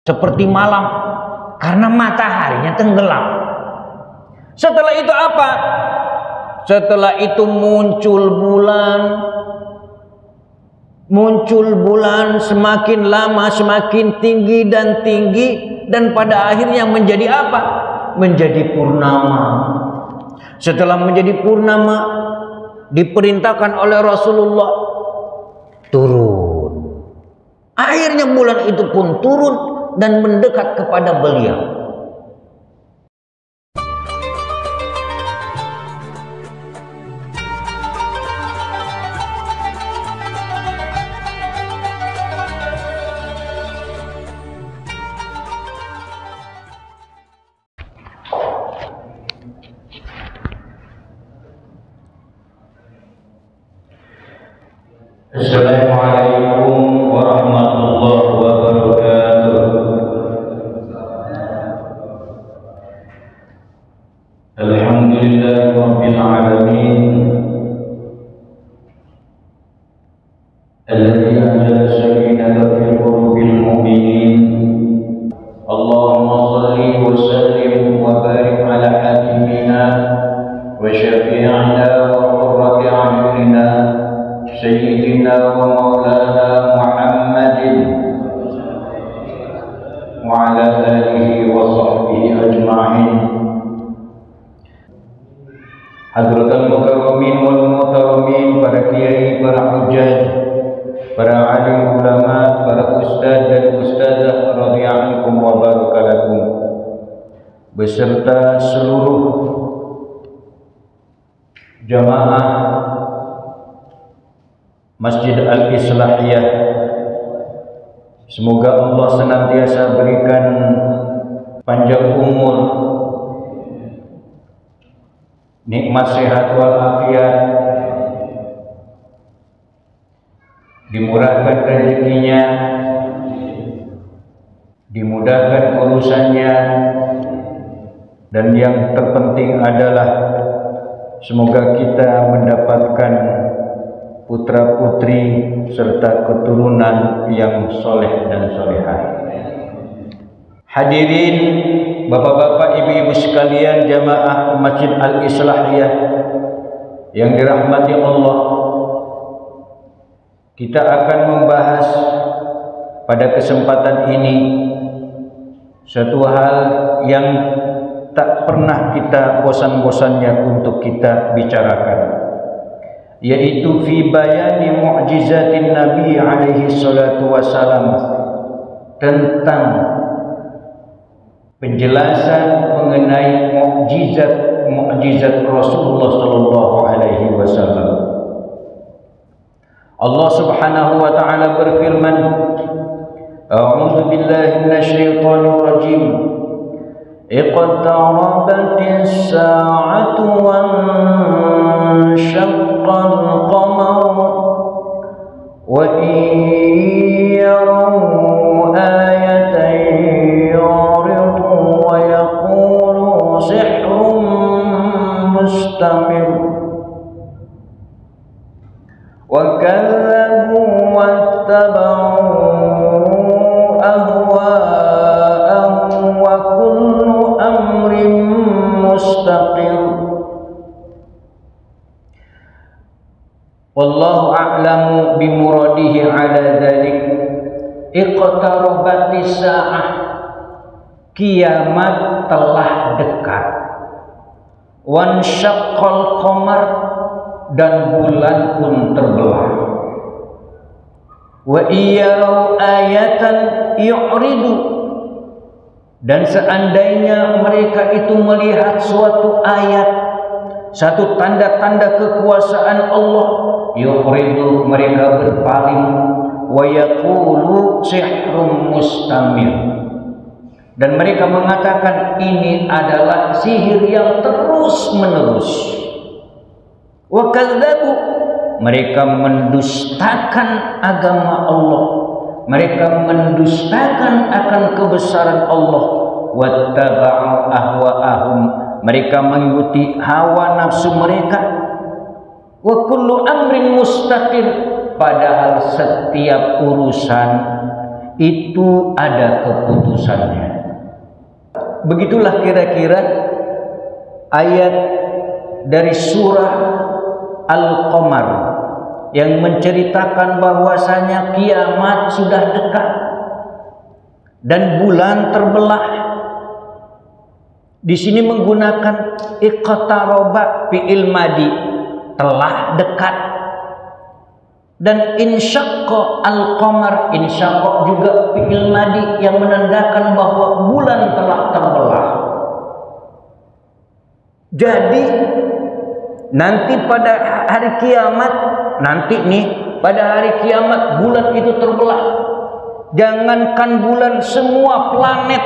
seperti malam karena mataharinya tenggelam. Setelah itu apa? Setelah itu muncul bulan semakin lama semakin tinggi dan pada akhirnya menjadi apa? Menjadi purnama. Setelah menjadi purnama diperintahkan oleh Rasulullah turun. Akhirnya bulan itu pun turun dan mendekat kepada beliau. Assalamualaikum warahmatullahi wabarakatuh. Alhamdulillahi rabbil alamin. Alladzi anzala sakinata fi qulubil mu'minin. Allahumma shalli wa sallim wa barik ala habibina wa syafi'ina wa qurrati a'yunina Sayyidina wa maulana Muhammadin wa ala alihi wa sahbihi ajma'in. Hadratul mukarramin wal muhtaramin, para kiai, para hujjaj, para alim ulama, para ustaz dan ustazah radhiyallahu ankum wa barakalakum, beserta seluruh jamaah Masjid Al-Islahiyah. Semoga Allah senantiasa berikan panjang umur, nikmat sehat walafiat, dimurahkan rezekinya, dimudahkan urusannya, dan yang terpenting adalah semoga kita mendapatkan putra putri serta keturunan yang soleh dan solehah. Hadirin bapak-bapak, ibu-ibu sekalian, jamaah Masjid Al-Islahiyah yang dirahmati Allah, kita akan membahas pada kesempatan ini satu hal yang tak pernah kita bosan-bosannya untuk kita bicarakan, yaitu fi bayani mu'jizatin Nabi alaihi salatu wassalam, tentang penjelasan mengenai mukjizat Rasulullah sallallahu alaihi wasallam. Allah Subhanahu wa taala berfirman, A'udzu billahi minasyaitonir rajim. Iqtarabatis sa'atu wan syaqqal qamar wa in yaraw ayatan yuridu wa yaqulu sihrun mustamir wa kadzabu wattaba'u ahwa'ahum wa kullu amrin mustaqir. Wallahu a'lamu bimuradihi ala dzalik. Iqtarabatis sa'ah, kiamat telah dekat. Wan syaqqal qamar, dan bulan pun terbelah. Wa iyarau ayatan yu'ridu, dan seandainya mereka itu melihat suatu ayat, satu tanda-tanda kekuasaan Allah, yu'ridu, mereka berpaling. Wa yaqulu sihrun mustamir, dan mereka mengatakan ini adalah sihir yang terus menerus. Wa kadzabu, mereka mendustakan agama Allah, mereka mendustakan akan kebesaran Allah. Wattaba'u ahwa'ahum, mereka mengikuti hawa nafsu mereka. Wa kullu amrin mustaqir, padahal setiap urusan itu ada keputusannya. Begitulah kira-kira ayat dari surah Al-Qamar yang menceritakan bahwasanya kiamat sudah dekat dan bulan terbelah. Di sini menggunakan iqtaraba fi'il madi, telah dekat. Dan insyaqqa al-qamar, insyaqqa juga fi'il madi yang menandakan bahwa bulan telah terbelah. Jadi nanti pada hari kiamat, pada hari kiamat bulan itu terbelah. Jangankan bulan, semua planet,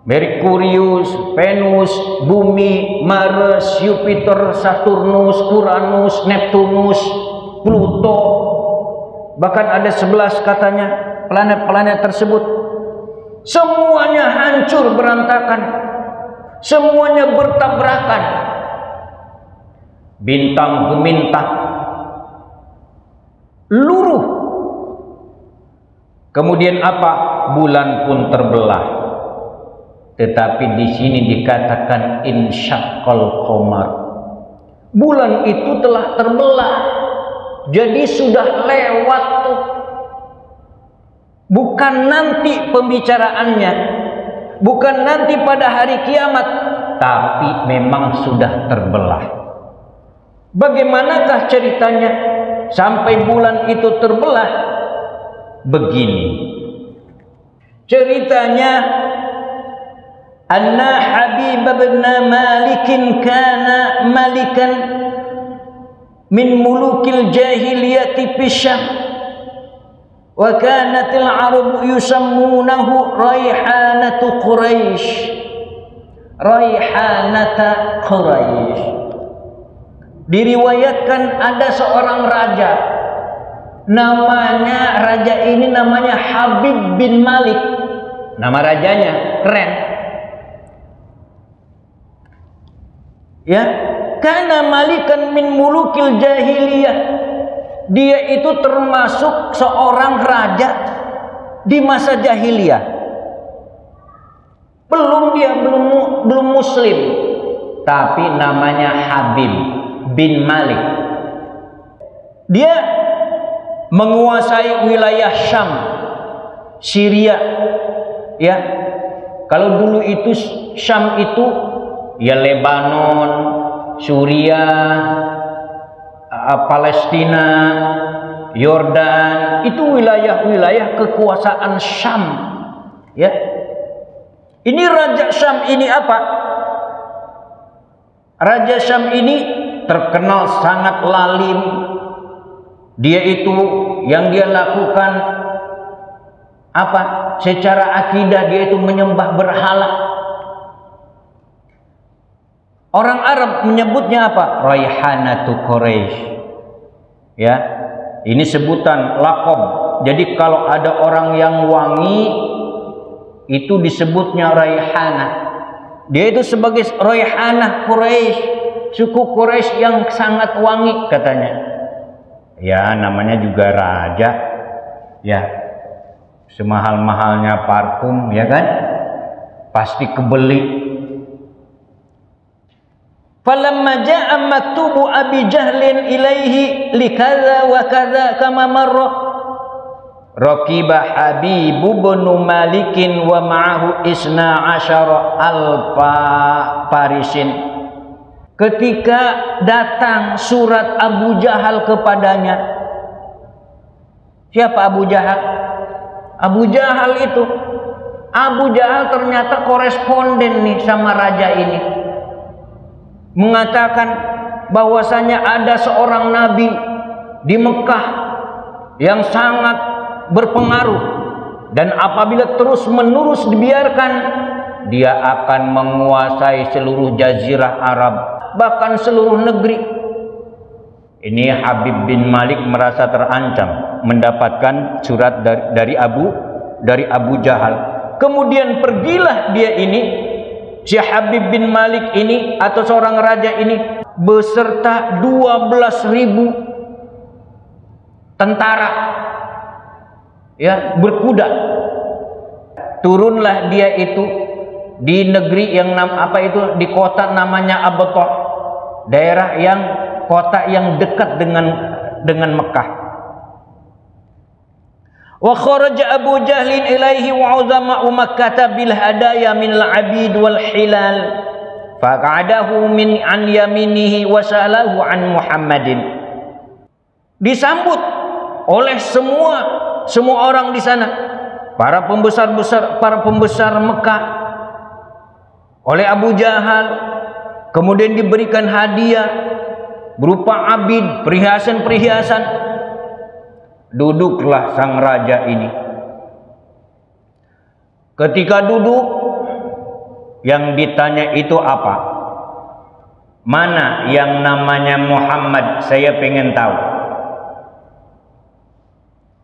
Merkurius, Venus, Bumi, Mars, Jupiter, Saturnus, Uranus, Neptunus, Pluto, bahkan ada 11 katanya planet-planet tersebut, semuanya hancur berantakan, semuanya bertabrakan, bintang gemintang, luruh. Kemudian apa? Bulan pun terbelah. Tetapi di sini dikatakan insyaqqal qamar. Bulan itu telah terbelah. Jadi sudah lewat tuh. Bukan nanti pembicaraannya, bukan nanti pada hari kiamat, tapi memang sudah terbelah. Bagaimanakah ceritanya sampai bulan itu terbelah? Begini ceritanya, anna Habib bin Malik kana malikan min mulukil jahiliyati fi Syam, wa kanatil Arab yusammunahu raihanatu Quraisy, raihanata Quraisy. Diriwayatkan ada seorang raja, raja ini namanya Habib bin Malik. Nama rajanya keren ya. Karena malikan min mulukil jahiliyah, dia itu termasuk seorang raja di masa jahiliyah. Belum muslim, tapi namanya Habib bin Malik. Dia menguasai wilayah Syam, Syria ya. Kalau dulu itu Syam itu ya Lebanon, Suriah, Palestina, Yordan, itu wilayah-wilayah kekuasaan Syam ya. Ini Raja Syam ini apa? Raja Syam ini terkenal sangat lalim. Dia itu yang dia lakukan apa? Secara akidah dia itu menyembah berhala. Orang Arab menyebutnya apa? Raihanatu Quraisy. Ya, ini sebutan lakob. Jadi kalau ada orang yang wangi, itu disebutnya raihana. Dia itu sebagai raihanah Quraisy, suku Quraisy yang sangat wangi katanya. Ya, namanya juga raja. Ya, semahal-mahalnya parfum, ya kan? Pasti kebeli. Falamma ja'a maktubu Abi Jahlin ilaihi likadza wa kadza kama marra raqiba Habib bin Malikin wa ma'ahu isna asyara alfa parisin. Ketika datang surat Abu Jahal kepadanya. Siapa Abu Jahal? Abu Jahal itu, Abu Jahal ternyata koresponden nih sama raja ini, mengatakan bahwasanya ada seorang nabi di Mekah yang sangat berpengaruh, dan apabila terus menerus dibiarkan, dia akan menguasai seluruh jazirah Arab, bahkan seluruh negeri. Ini Habib bin Malik merasa terancam mendapatkan surat dari Abu Jahal. Kemudian pergilah dia ini, si Habib bin Malik ini atau seorang raja ini, beserta 12.000 tentara ya, berkuda. Turunlah dia itu di negeri yang di kota namanya Abtah, daerah yang kota yang dekat dengan Mekah. Wa kharaja Abu Jahlin ilaihi wa uzama Makkah bil hadaya min al-abid wal hilal faqadahu min an yaminihi wa salahu an Muhammadin. Disambut oleh semua orang di sana, para pembesar Mekah, oleh Abu Jahal. Kemudian diberikan hadiah berupa abid, perhiasan-perhiasan. Duduklah sang raja ini. Ketika duduk, yang ditanya itu apa? Mana yang namanya Muhammad? Saya pengen tahu.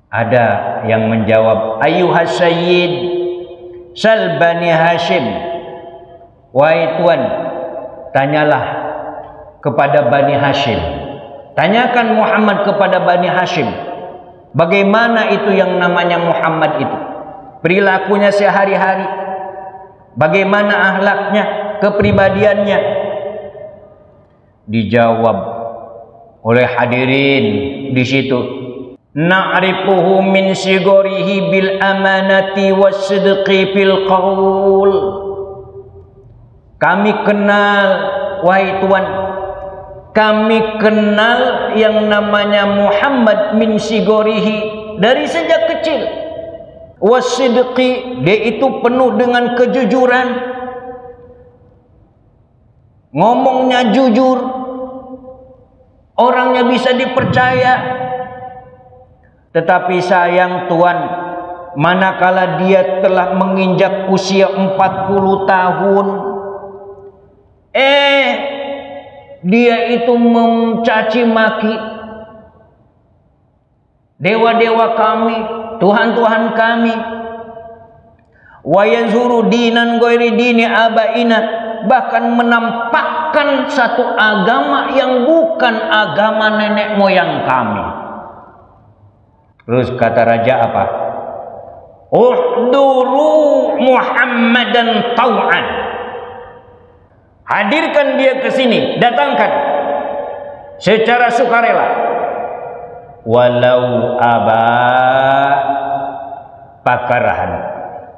Ada yang menjawab, Ayyuhas Sayyid, sal Bani Hashim. Wahai Tuan, tanyalah kepada Bani Hashim. Tanyakan Muhammad kepada Bani Hashim. Bagaimana itu yang namanya Muhammad itu? Perilakunya sehari-hari. Bagaimana akhlaknya, kepribadiannya? Dijawab oleh hadirin di situ. Na'rifuhu min sigorihi bil amanati was-sidqi fil qaul. Kami kenal, wahai Tuan, kami kenal yang namanya Muhammad min sigorihi dari sejak kecil. Was-sidqi, dia itu penuh dengan kejujuran. Ngomongnya jujur, orangnya bisa dipercaya. Tetapi sayang Tuan, manakala dia telah menginjak usia 40 tahun, dia itu mencaci maki dewa-dewa kami, Tuhan-Tuhan kami. Wa yazuru dinan ghairi dini abaina, bahkan menampakkan satu agama yang bukan agama nenek moyang kami. Terus kata raja apa? Uhduru Muhammadan tau'an. Hadirkan dia ke sini, datangkan secara sukarela. Walau aba pakarahan.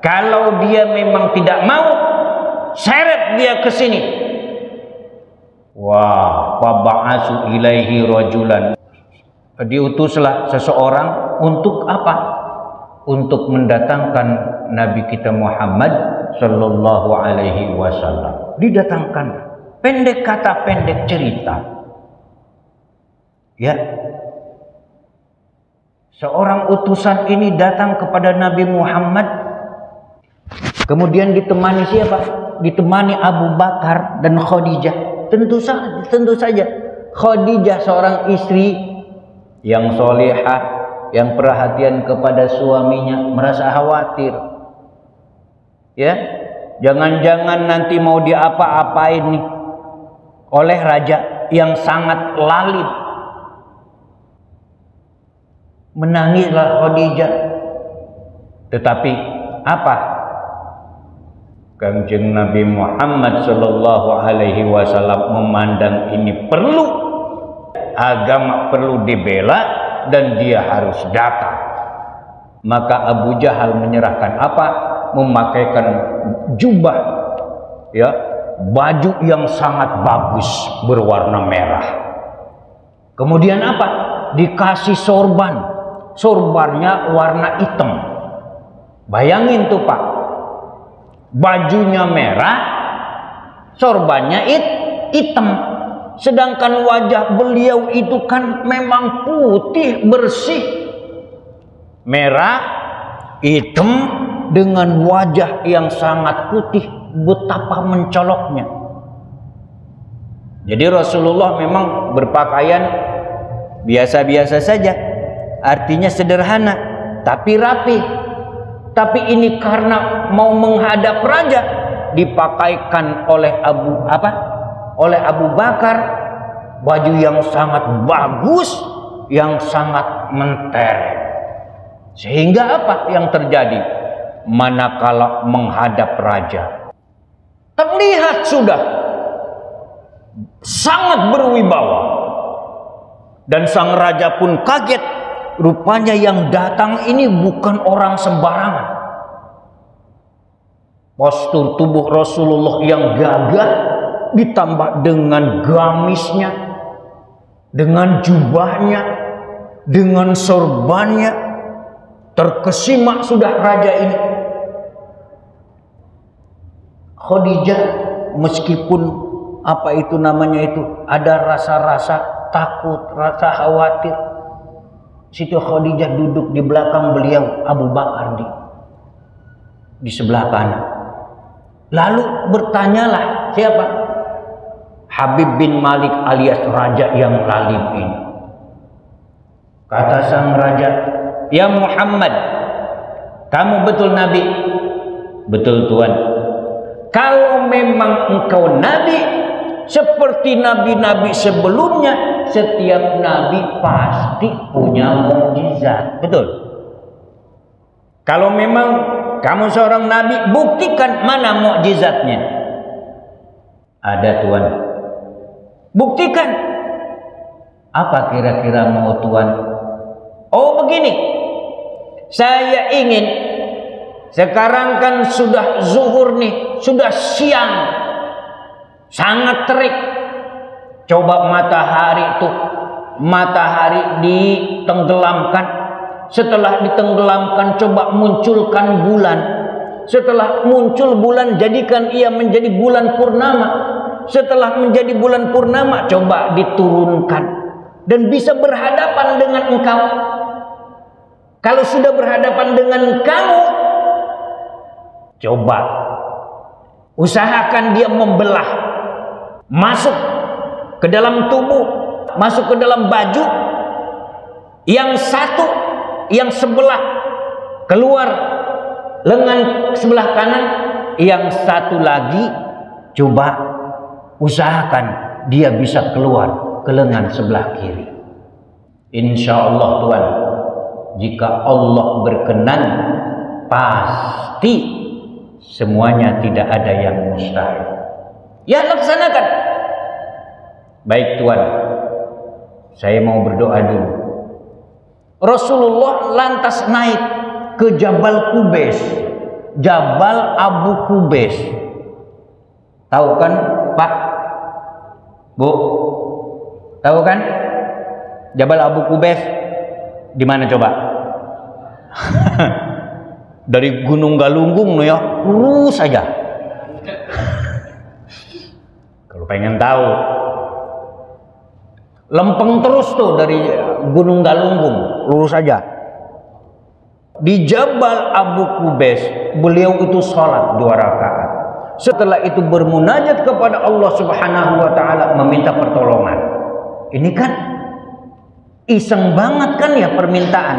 Kalau dia memang tidak mau, seret dia ke sini. Wah, fab'asu ilaihi rajulan. Diutuslah seseorang untuk apa? Untuk mendatangkan Nabi kita Muhammad sallallahu alaihi wasallam. Didatangkan. Pendek kata, pendek cerita. Ya. Seorang utusan ini datang kepada Nabi Muhammad. Kemudian ditemani siapa? Ditemani Abu Bakar dan Khadijah. Tentu saja Khadijah seorang istri yang solehah, yang perhatian kepada suaminya, merasa khawatir. Ya, jangan-jangan nanti mau diapa-apain nih oleh raja yang sangat lalim. Menangislah Khadijah. Tetapi apa? Kanjeng Nabi Muhammad sallallahu alaihi wasallam memandang ini perlu, agama perlu dibela dan dia harus datang. Maka Abu Jahal menyerahkan apa? Memakaikan jubah, ya, baju yang sangat bagus berwarna merah. Kemudian apa? Dikasih sorban. Sorbannya warna hitam. Bayangin tuh Pak, bajunya merah, sorbannya hitam. Sedangkan wajah beliau itu kan memang putih bersih, merah, hitam, dengan wajah yang sangat putih, betapa mencoloknya. Jadi Rasulullah memang berpakaian biasa-biasa saja, artinya sederhana tapi rapi. Tapi ini karena mau menghadap raja, dipakaikan oleh Abu Bakar baju yang sangat bagus, yang sangat mentereng. Sehingga apa yang terjadi? Manakala menghadap raja, terlihat sudah sangat berwibawa, dan sang raja pun kaget. Rupanya yang datang ini bukan orang sembarangan. Postur tubuh Rasulullah yang gagah ditambah dengan gamisnya, dengan jubahnya, dengan sorbannya, terkesima sudah raja ini. Khadijah meskipun apa itu namanya itu ada rasa-rasa takut, rasa khawatir, Siti Khadijah duduk di belakang beliau, Abu Bakar di sebelah kanan. Lalu bertanyalah siapa? Habib bin Malik alias raja yang lalim ini. Kata sang raja, "Ya Muhammad, kamu betul nabi?" "Betul Tuan." "Kalau memang engkau nabi, seperti nabi-nabi sebelumnya, setiap nabi pasti punya mukjizat." "Betul." "Kalau memang kamu seorang nabi, buktikan mana mukjizatnya." "Ada Tuan." "Buktikan." "Apa kira-kira mau Tuan?" "Oh begini, saya ingin, sekarang kan sudah zuhur nih, sudah siang, sangat terik. Coba matahari ditenggelamkan. Setelah ditenggelamkan, coba munculkan bulan. Setelah muncul bulan, jadikan ia menjadi bulan purnama. Setelah menjadi bulan purnama, coba diturunkan dan bisa berhadapan dengan engkau. Kalau sudah berhadapan dengan kamu, coba usahakan dia membelah, masuk ke dalam tubuh, masuk ke dalam baju. Yang satu, yang sebelah keluar lengan sebelah kanan, yang satu lagi coba usahakan dia bisa keluar ke lengan sebelah kiri. Insya Allah Tuan, jika Allah berkenan, pasti semuanya tidak ada yang mustahil. Ya, laksanakan." "Baik Tuan, saya mau berdoa dulu." Rasulullah lantas naik ke Jabal Qubais, Jabal Abu Qubais. Tahu kan Pak, Bu? Tahu kan Jabal Abu Qubais di mana coba? Dari Gunung Galunggung ya, lurus saja. Kalau pengen tahu, lempeng terus tuh dari Gunung Galunggung, lurus saja. Di Jabal Abu Qubais beliau itu sholat 2 rakaat. Setelah itu bermunajat kepada Allah Subhanahu wa taala, meminta pertolongan. Ini kan iseng banget kan ya permintaan.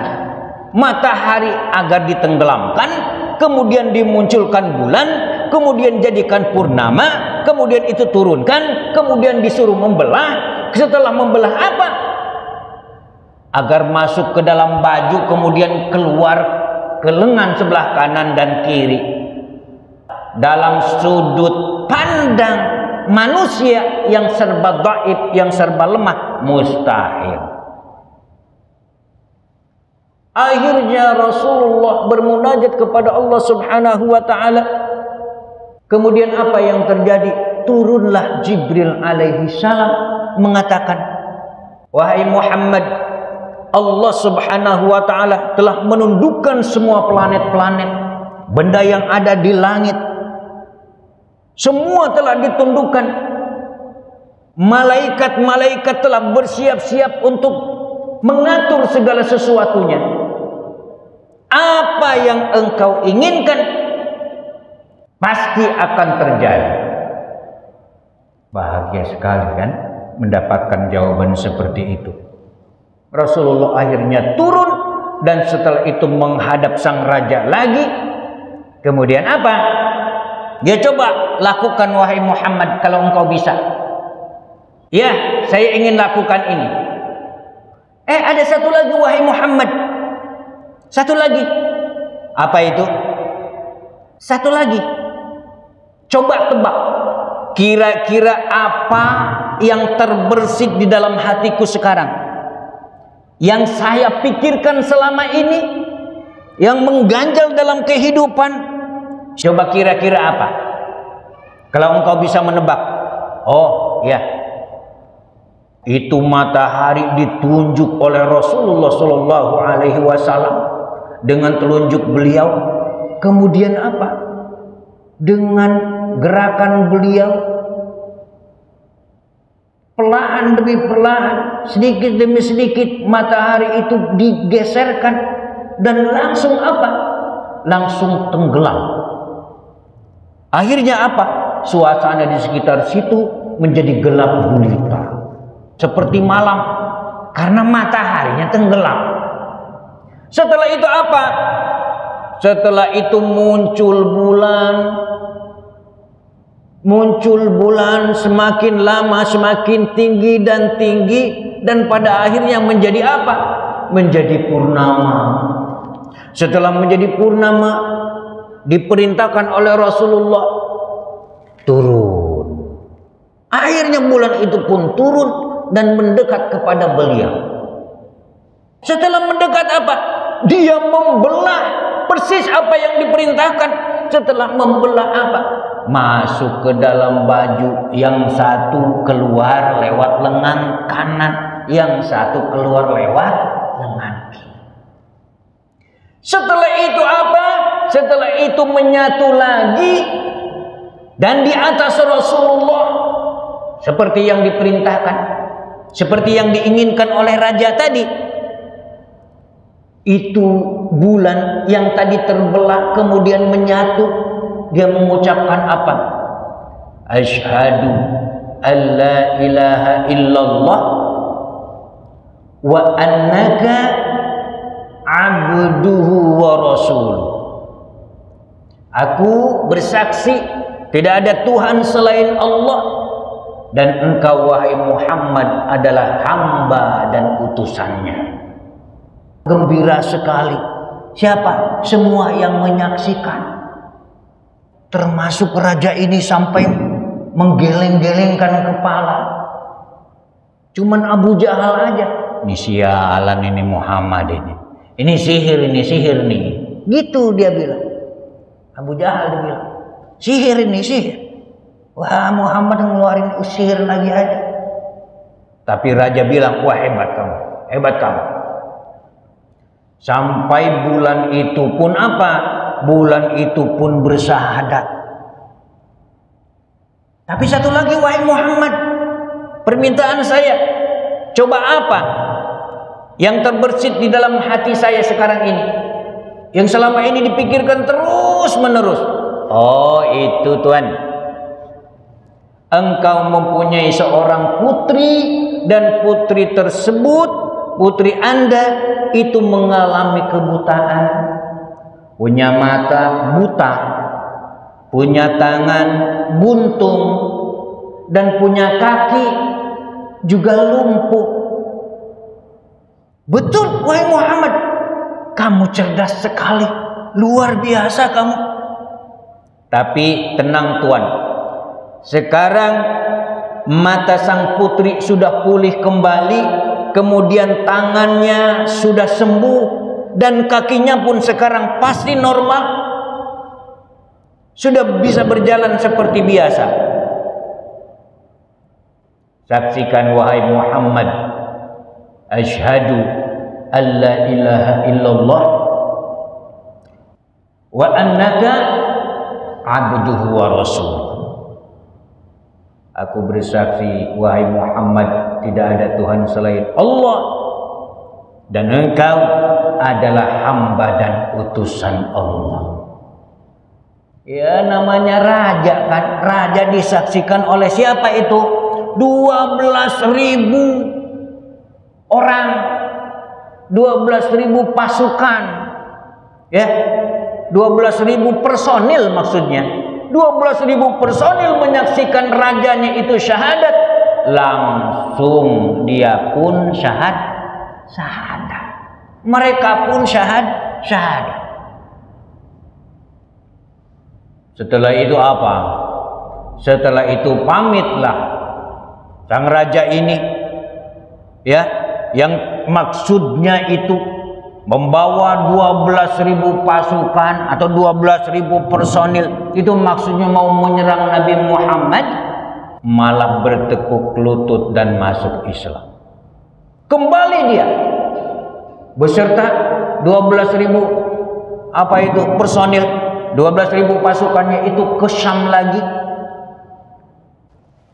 Matahari agar ditenggelamkan, kemudian dimunculkan bulan, kemudian jadikan purnama, kemudian itu turunkan, kemudian disuruh membelah. Setelah membelah apa? Agar masuk ke dalam baju, kemudian keluar ke lengan sebelah kanan dan kiri. Dalam sudut pandang manusia yang serba dhaif, yang serba lemah, mustahil. Akhirnya Rasulullah bermunajat kepada Allah Subhanahu wa taala. Kemudian apa yang terjadi? Turunlah Jibril alaihi salam mengatakan, "Wahai Muhammad, Allah Subhanahu wa taala telah menundukkan semua planet-planet, benda yang ada di langit. Semua telah ditundukkan. Malaikat-malaikat telah bersiap-siap untuk mengatur segala sesuatunya. Apa yang engkau inginkan pasti akan terjadi." Bahagia sekali kan mendapatkan jawaban seperti itu. Rasulullah akhirnya turun dan setelah itu menghadap sang raja lagi. Kemudian apa? Dia coba lakukan, "Wahai Muhammad, kalau engkau bisa." "Ya, saya ingin lakukan ini." Ada satu lagi, "Wahai Muhammad, Satu lagi. Apa itu? Satu lagi. Coba tebak. Kira-kira apa yang terbersit di dalam hatiku sekarang? Yang saya pikirkan selama ini, yang mengganjal dalam kehidupan. Coba kira-kira apa? Kalau engkau bisa menebak. Oh ya, itu matahari ditunjuk oleh Rasulullah Shallallahu Alaihi Wasallam dengan telunjuk beliau. Kemudian apa? Dengan gerakan beliau, perlahan demi perlahan, sedikit demi sedikit matahari itu digeserkan dan langsung apa? Langsung tenggelam. Akhirnya apa? Suasana di sekitar situ menjadi gelap gulita, seperti malam karena mataharinya tenggelam. Setelah itu apa? Setelah itu muncul bulan semakin lama semakin tinggi dan pada akhirnya menjadi apa? Menjadi purnama. Setelah menjadi purnama, diperintahkan oleh Rasulullah turun. Akhirnya bulan itu pun turun dan mendekat kepada beliau. Setelah mendekat apa? Dia membelah persis apa yang diperintahkan. Setelah membelah apa? Masuk ke dalam baju, yang satu keluar lewat lengan kanan, yang satu keluar lewat lengan kiri. Setelah itu apa? Setelah itu menyatu lagi dan di atas Rasulullah seperti yang diperintahkan, seperti yang diinginkan oleh raja tadi. Itu bulan yang tadi terbelah kemudian menyatu, dia mengucapkan apa? Asyhadu alla ilaha illallah wa annaka abduhu wa rasuluh. Aku bersaksi tidak ada Tuhan selain Allah dan engkau wahai Muhammad adalah hamba dan utusannya. Gembira sekali. Siapa? Semua yang menyaksikan. Termasuk raja ini sampai menggeleng-gelengkan kepala. Cuman Abu Jahal aja. Ini sialan ini Muhammad ini. Ini sihir nih. Gitu dia bilang. Abu Jahal dia bilang. Sihir ini sihir. Wah, Muhammad ngeluarin sihir lagi aja. Tapi raja bilang, wah hebat kamu. Sampai bulan itu pun apa? Bulan itu pun bersyahadat. Tapi satu lagi, wahai Muhammad, permintaan saya, coba apa yang terbersit di dalam hati saya sekarang ini, yang selama ini dipikirkan terus menerus. Oh itu Tuhan, engkau mempunyai seorang putri dan putri tersebut, putri Anda itu mengalami kebutaan, punya mata buta, punya tangan buntung, dan punya kaki juga lumpuh. Betul wahai Muhammad, kamu cerdas sekali, luar biasa kamu. Tapi tenang Tuan, sekarang mata sang putri sudah pulih kembali, kemudian tangannya sudah sembuh dan kakinya pun sekarang pasti normal, sudah bisa berjalan seperti biasa. Saksikan wahai Muhammad, asyhadu alla ilaha illallah wa annaka abduhu wa rasuluh. Aku bersaksi wahai Muhammad, tidak ada Tuhan selain Allah dan engkau adalah hamba dan utusan Allah. Ya namanya raja kan, raja disaksikan oleh siapa itu? 12.000 orang, 12.000 pasukan, ya, 12.000 personil maksudnya. 12.000 personil menyaksikan rajanya itu syahadat, langsung dia pun syahadat. Mereka pun syahadat. syahadat. Setelah itu apa? Setelah itu pamitlah sang raja ini, ya, yang maksudnya itu membawa 12.000 pasukan atau 12.000 personil, itu maksudnya mau menyerang Nabi Muhammad, malah bertekuk lutut dan masuk Islam. Kembali dia beserta 12.000 apa itu personil, 12.000 pasukannya itu ke Syam lagi.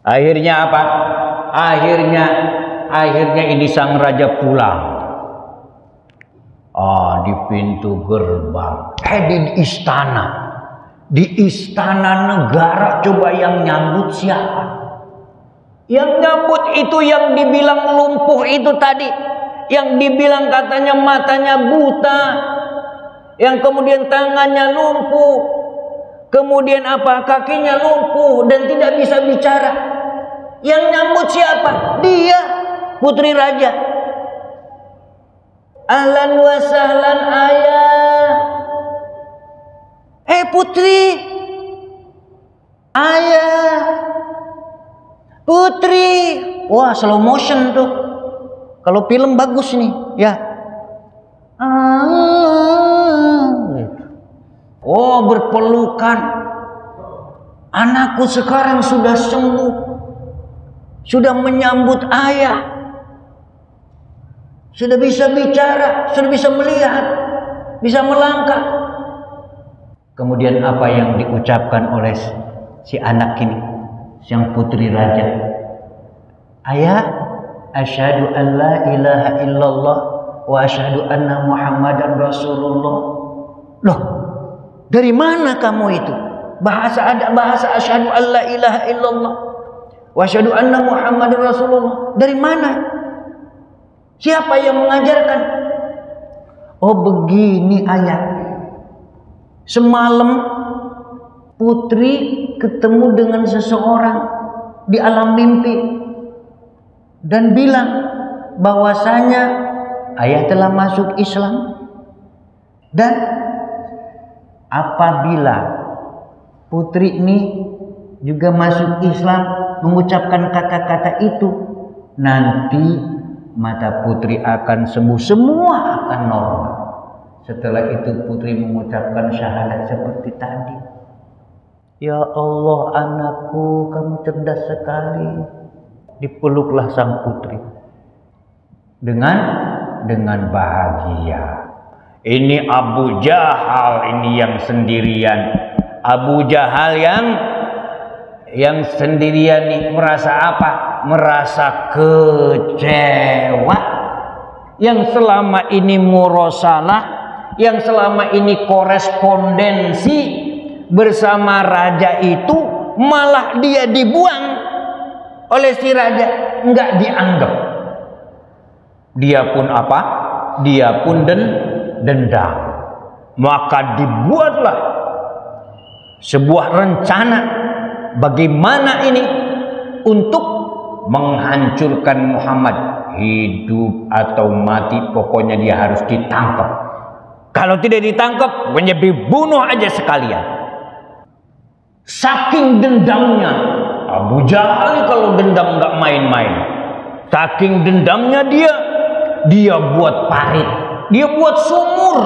Akhirnya apa? Akhirnya ini sang raja pulang. Di pintu gerbang, di istana. Di istana negara, coba yang nyambut siapa? Yang nyambut itu yang dibilang lumpuh itu tadi, yang dibilang katanya matanya buta, yang kemudian tangannya lumpuh, kemudian apa, kakinya lumpuh dan tidak bisa bicara. Yang nyambut siapa? Dia, putri raja. Ahlan wa sahlan ayah. Putri, ayah, putri. Wah, slow motion tuh. Kalau film bagus nih, ya. Oh, berpelukan. Anakku sekarang sudah sembuh, sudah menyambut ayah, sudah bisa bicara, sudah bisa melihat, bisa melangkah. Kemudian apa yang diucapkan oleh si anak ini, sang putri raja? Ayah, asyhadu an la ilaha illallah wa asyhadu anna Muhammadan Rasulullah. Loh, dari mana kamu itu? Ada bahasa asyhadu an la ilaha illallah wa asyhadu anna Muhammadan Rasulullah. Dari mana? Siapa yang mengajarkan? Oh, begini ayah. Semalam putri ketemu dengan seseorang di alam mimpi dan bilang bahwasanya ayah telah masuk Islam, dan apabila putri ini juga masuk Islam mengucapkan kata-kata itu, nanti mata putri akan sembuh, semua akan normal. Setelah itu putri mengucapkan syahadat seperti tadi. Ya Allah, anakku, kamu cerdas sekali. Dipeluklah sang putri dengan bahagia. Ini Abu Jahal ini yang sendirian. Abu Jahal yang sendirian nih merasa apa? Merasa kecewa. Yang selama ini murosalah, yang selama ini korespondensi bersama raja itu, malah dia dibuang oleh si raja, enggak dianggap. Dia pun apa? Dia pun dendam. Maka dibuatlah sebuah rencana bagaimana ini untuk menghancurkan Muhammad, hidup atau mati, pokoknya dia harus ditangkap. Kalau tidak ditangkap, dibunuh aja sekalian. Saking dendamnya Abu Jahal, kalau dendam nggak main-main. Saking dendamnya dia buat parit, dia buat sumur